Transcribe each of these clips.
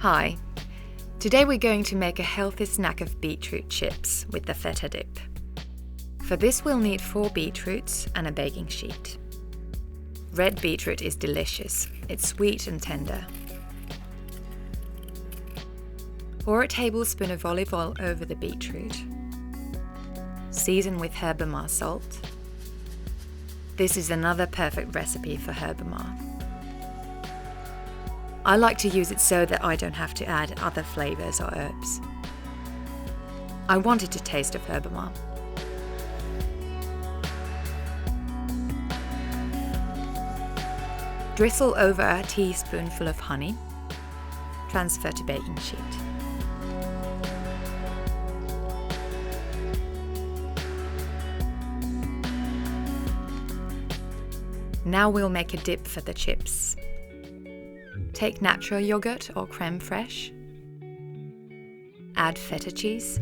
Hi, today we're going to make a healthy snack of beetroot chips with the feta dip. For this we'll need 4 beetroots and a baking sheet. Red beetroot is delicious, it's sweet and tender. Pour a tablespoon of olive oil over the beetroot. Season with herbamar salt. This is another perfect recipe for herbamar. I like to use it so that I don't have to add other flavors or herbs. I wanted to taste of herbamar. Drizzle over a teaspoonful of honey. Transfer to baking sheet. Now we'll make a dip for the chips. Take natural yogurt or crème fraîche. Add feta cheese.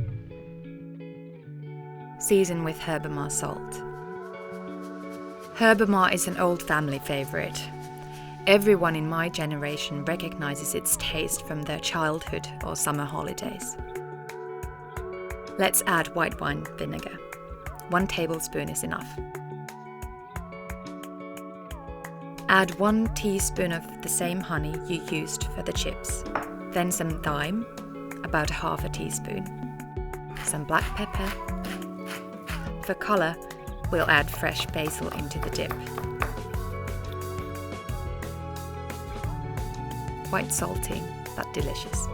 Season with herbamar salt. Herbamar is an old family favorite. Everyone in my generation recognizes its taste from their childhood or summer holidays. Let's add white wine vinegar. 1 tablespoon is enough. Add 1 teaspoon of the same honey you used for the chips. Then some thyme, about ½ a teaspoon. Some black pepper. For color, we'll add fresh basil into the dip. Quite salty, but delicious.